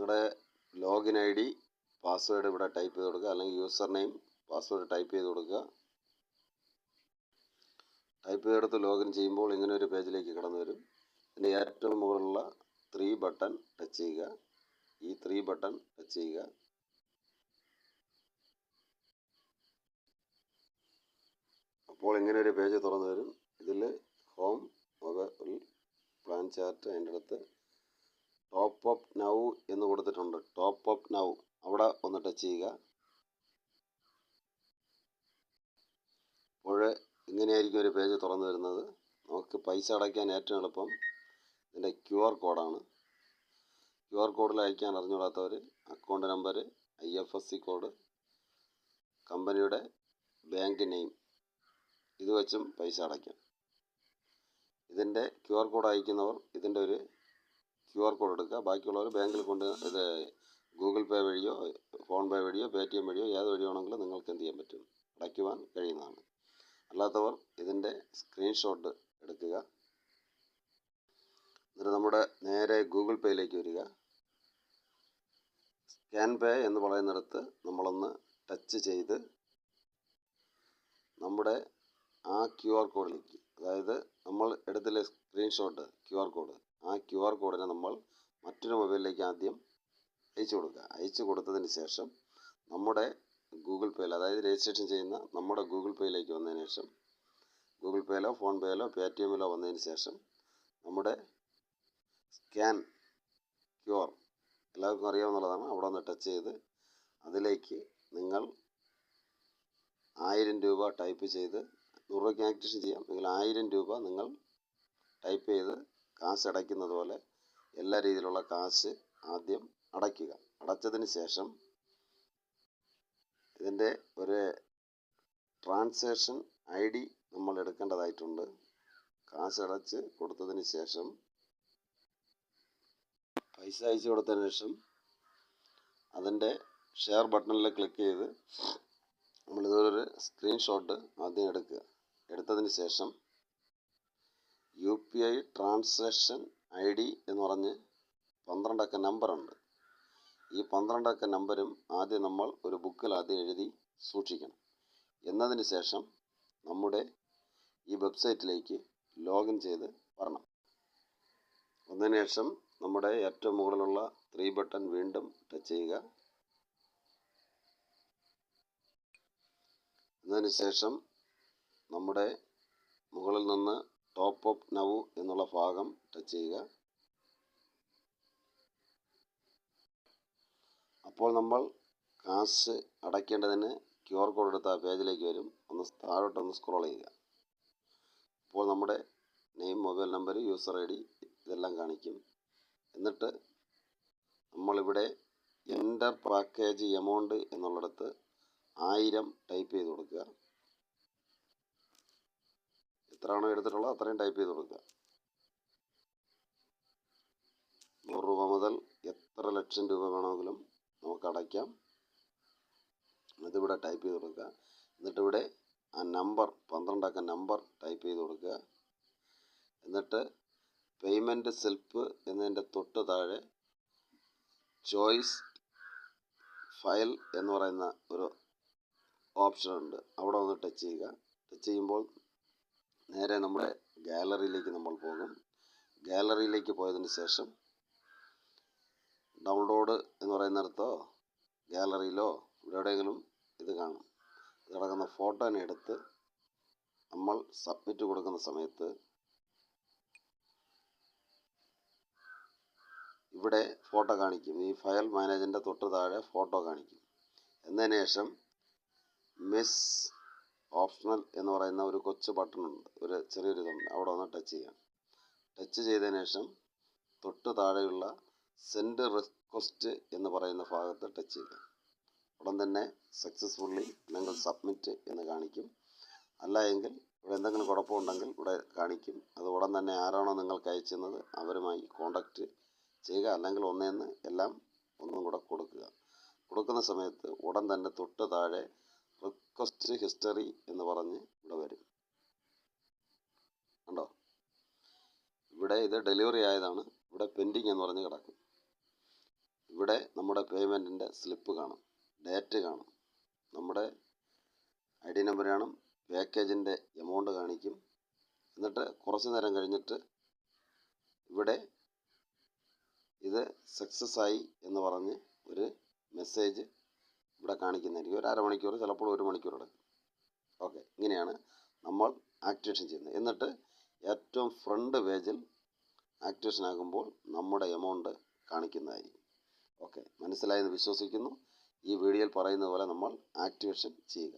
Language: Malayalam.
നിങ്ങളുടെ ലോഗിൻ ഐ ഡി പാസ്വേഡ് ഇവിടെ ടൈപ്പ് ചെയ്ത് കൊടുക്കുക, അല്ലെങ്കിൽ യൂസർ നെയിം പാസ്വേഡ് ടൈപ്പ് ചെയ്ത് കൊടുക്കുക. ടൈപ്പ് ചെയ്തെടുത്ത് ലോഗിൻ ചെയ്യുമ്പോൾ ഇങ്ങനെ ഒരു പേജിലേക്ക് കടന്നു വരും. ഇതിൻ്റെ ഏറ്റവും മുകളിലുള്ള 3 ബട്ടൺ ടച്ച് ചെയ്യുക. ഈ 3 ബട്ടൺ ടച്ച് ചെയ്യുക. അപ്പോൾ ഇങ്ങനെ ഒരു പേജ് തുറന്നു വരും. ഇതിൽ ഹോം, മൊബൈൽ പ്ലാൻ ചാർട്ട്, അതിൻ്റെ അടുത്ത് ടോപ്പ് അപ്പ് നൗ എന്ന് കൊടുത്തിട്ടുണ്ട്. ടോപ്പ് അപ്പ് നൗ അവിടെ ഒന്ന് ടച്ച് ചെയ്യുക. അപ്പോൾ ഇങ്ങനെയായിരിക്കും ഒരു പേജ് തുറന്നു വരുന്നത്. നമുക്ക് പൈസ അടയ്ക്കാൻ ഏറ്റവും എളുപ്പം ഇതിൻ്റെ QR കോഡാണ്. QR കോഡിൽ അയക്കാൻ അറിഞ്ഞുകൂടാത്തവർ അക്കൗണ്ട് നമ്പർ, IFSC കോഡ്, കമ്പനിയുടെ ബാങ്ക് നെയിം ഇത് വെച്ചും പൈസ അടയ്ക്കാം. ഇതിൻ്റെ QR കോഡ് അയക്കുന്നവർ ഇതിൻ്റെ ഒരു QR കോഡ് എടുക്കുക. ബാക്കിയുള്ളവർ ബാങ്കിൽ കൊണ്ട് ഇത് ഗൂഗിൾ പേ വഴിയോ ഫോൺ പേ വഴിയോ Paytm വഴിയോ ഏത് വഴിയാണെങ്കിലും നിങ്ങൾക്ക് എന്ത് ചെയ്യാൻ പറ്റും, അടയ്ക്കുവാൻ കഴിയുന്നതാണ്. അല്ലാത്തവർ ഇതിൻ്റെ സ്ക്രീൻഷോട്ട് എടുക്കുക. എന്നിട്ട് നമ്മുടെ നേരെ ഗൂഗിൾ പേയിലേക്ക് വരിക. സ്കാൻ പേ എന്ന് പറയുന്നിടത്ത് നമ്മളൊന്ന് ടച്ച് ചെയ്ത് നമ്മുടെ ആ QR കോഡിലേക്ക്, അതായത് നമ്മൾ എടുത്തില്ലേ സ്ക്രീൻഷോട്ട് QR കോഡ്, ആ QR കോഡിനെ നമ്മൾ മറ്റൊരു മൊബൈലിലേക്ക് ആദ്യം അയച്ചു കൊടുക്കുക. അയച്ചു കൊടുത്തതിന് ശേഷം നമ്മുടെ ഗൂഗിൾ പേയിൽ, അതായത് രജിസ്ട്രേഷൻ ചെയ്യുന്ന നമ്മുടെ ഗൂഗിൾ പേയിലേക്ക് വന്നതിന് ശേഷം, ഗൂഗിൾ പേയിലോ ഫോൺ പേയിലോ Paytmലോ വന്നതിന് ശേഷം നമ്മുടെ സ്കാൻ QR എല്ലാവർക്കും അറിയാവുന്നതാണ്, അവിടെ ഒന്ന് ടച്ച് ചെയ്ത് അതിലേക്ക് നിങ്ങൾ 1000 രൂപ ടൈപ്പ് ചെയ്ത്, 100 രൂപയ്ക്ക് ആക്ടിവേഷൻ ചെയ്യാം, നിങ്ങൾ 1000 രൂപ നിങ്ങൾ ടൈപ്പ് ചെയ്ത് കാശ് അടയ്ക്കുന്നത് പോലെ എല്ലാ രീതിയിലുള്ള കാശ് ആദ്യം അടയ്ക്കുക. അടച്ചതിന് ശേഷം ഇതിൻ്റെ ഒരു ട്രാൻസാക്ഷൻ ID നമ്മൾ എടുക്കേണ്ടതായിട്ടുണ്ട്. കാശ് അടച്ച് കൊടുത്തതിന് ശേഷം, പൈസ അയച്ചു കൊടുത്തതിന് ശേഷം അതിൻ്റെ ഷെയർ ബട്ടണിൽ ക്ലിക്ക് ചെയ്ത് നമ്മളിതൊരു സ്ക്രീൻഷോട്ട് ആദ്യം എടുക്കുക. എടുത്തതിന് ശേഷം UPI ട്രാൻസാക്ഷൻ ID എന്ന് പറഞ്ഞ് 12 അക്ക നമ്പറുണ്ട്. ഈ 12 അക്ക നമ്പരും ആദ്യം നമ്മൾ ഒരു ബുക്കിൽ ആദ്യം എഴുതി സൂക്ഷിക്കണം. എന്നതിന് ശേഷം നമ്മുടെ ഈ വെബ്സൈറ്റിലേക്ക് ലോഗിൻ ചെയ്ത് വരണം. വന്നതിന് ശേഷം നമ്മുടെ ഏറ്റവും മുകളിലുള്ള 3 ബട്ടൺ വീണ്ടും ടച്ച് ചെയ്യുക. എന്നതിന് ശേഷം നമ്മുടെ മുകളിൽ നിന്ന് ടോപ്പ് അപ്പ് നൗ എന്നുള്ള ഭാഗം ടച്ച് ചെയ്യുക. അപ്പോൾ നമ്മൾ കാശ് അടയ്ക്കേണ്ടതിന് QR കോഡ് എടുത്ത ആ പേജിലേക്ക് വരും. ഒന്ന് താഴോട്ടൊന്ന് സ്ക്രോൾ ചെയ്യുക. അപ്പോൾ നമ്മുടെ name, mobile number, user ID ഇതെല്ലാം കാണിക്കും. എന്നിട്ട് നമ്മളിവിടെ എൻ്റർ പാക്കേജ് എമൗണ്ട് എന്നുള്ളിടത്ത് 1000 ടൈപ്പ് ചെയ്ത് കൊടുക്കുക. എത്രയാണോ എടുത്തിട്ടുള്ളത് അത്രയും ടൈപ്പ് ചെയ്ത് കൊടുക്കുക. 100 രൂപ മുതൽ എത്ര ലക്ഷം രൂപ വേണമെങ്കിലും നമുക്ക് അടയ്ക്കാം. അതിവിടെ ടൈപ്പ് ചെയ്ത് കൊടുക്കുക. എന്നിട്ടിവിടെ ആ നമ്പർ 12 അക്ക നമ്പർ ടൈപ്പ് ചെയ്ത് കൊടുക്കുക. എന്നിട്ട് പേയ്മെൻറ്റ് സ്ലിപ്പ് എന്നതിൻ്റെ തൊട്ട് താഴെ ചോയ്സ് ഫയൽ എന്ന് പറയുന്ന ഒരു ഓപ്ഷൻ ഉണ്ട്. അവിടെ ഒന്ന് ടച്ച് ചെയ്യുക. ടച്ച് ചെയ്യുമ്പോൾ നേരെ നമ്മുടെ ഗാലറിയിലേക്ക് നമ്മൾ പോകും. ഗാലറിയിലേക്ക് പോയതിന് ശേഷം ഡൗൺലോഡ് എന്ന് പറയുന്നിടത്തോ ഗാലറിയിലോ ഇവിടെ എവിടെയെങ്കിലും ഇത് കാണും. ഇത് കിടക്കുന്ന ഫോട്ടോനെ എടുത്ത് നമ്മൾ സബ്മിറ്റ് കൊടുക്കുന്ന സമയത്ത് ഇവിടെ ഫോട്ടോ കാണിക്കും. ഈ ഫയൽ മാനേജറിൻ്റെ തൊട്ട് താഴെ ഫോട്ടോ കാണിക്കും. എന്നതിന് ശേഷം മിസ് ഓപ്ഷണൽ എന്ന് പറയുന്ന ഒരു കൊച്ചു ബട്ടണുണ്ട്, ഒരു ചെറിയൊരു ഇതുണ്ട്, അവിടെ ഒന്ന് ടച്ച് ചെയ്യാം. ടച്ച് ചെയ്തതിന് ശേഷം തൊട്ട് താഴെയുള്ള സെൻഡ് റിക്വസ്റ്റ് എന്ന് പറയുന്ന ഭാഗത്ത് ടച്ച് ചെയ്യുക. ഉടൻ തന്നെ സക്സസ്ഫുള്ളി നിങ്ങൾ സബ്മിറ്റ് എന്ന് കാണിക്കും. അല്ല എങ്കിൽ ഇവിടെ എന്തെങ്കിലും കുഴപ്പമുണ്ടെങ്കിൽ ഇവിടെ കാണിക്കും. അത് ഉടൻ തന്നെ ആരാണോ നിങ്ങൾക്ക് അയച്ചത് അവരുമായി കോണ്ടാക്റ്റ് ചെയ്യുക. അല്ലെങ്കിൽ ഒന്നേന്ന് എല്ലാം ഒന്നും കൂടെ കൊടുക്കുക. കൊടുക്കുന്ന സമയത്ത് ഉടൻ തന്നെ തൊട്ട് താഴെ റിക്വസ്റ്റ് ഹിസ്റ്ററി എന്ന് പറഞ്ഞ് ഇവിടെ വരും. കണ്ടോ, ഇവിടെ ഇത് ഡെലിവറി ആയതാണ്. ഇവിടെ പെൻഡിങ് എന്ന് പറഞ്ഞ് കിടക്കും. ഇവിടെ നമ്മുടെ പേയ്മെൻറ്റിൻ്റെ സ്ലിപ്പ് കാണും, ഡേറ്റ് കാണും, നമ്മുടെ ID നമ്പർ കാണും, പാക്കേജിൻ്റെ എമൗണ്ട് കാണിക്കും. എന്നിട്ട് കുറച്ച് നേരം കഴിഞ്ഞിട്ട് ഇവിടെ ഇത് സക്സസ് ആയി എന്ന് പറഞ്ഞ് ഒരു മെസ്സേജ് ഇവിടെ കാണിക്കുന്നതായിരിക്കും. ഒരു അരമണിക്കൂർ, ചിലപ്പോൾ 1 മണിക്കൂർ എടുക്കും. ഓക്കെ, ഇങ്ങനെയാണ് നമ്മൾ ആക്ടിവേഷൻ ചെയ്യുന്നത്. എന്നിട്ട് ഏറ്റവും ഫ്രണ്ട് പേജിൽ ആക്ടിവേഷൻ ആകുമ്പോൾ നമ്മുടെ എമൗണ്ട് കാണിക്കുന്നതായിരിക്കും. ഓക്കെ, മനസ്സിലായെന്ന് വിശ്വസിക്കുന്നു. ഈ വീഡിയോയിൽ പറയുന്നത് പോലെ നമ്മൾ ആക്ടിവേഷൻ ചെയ്യുക.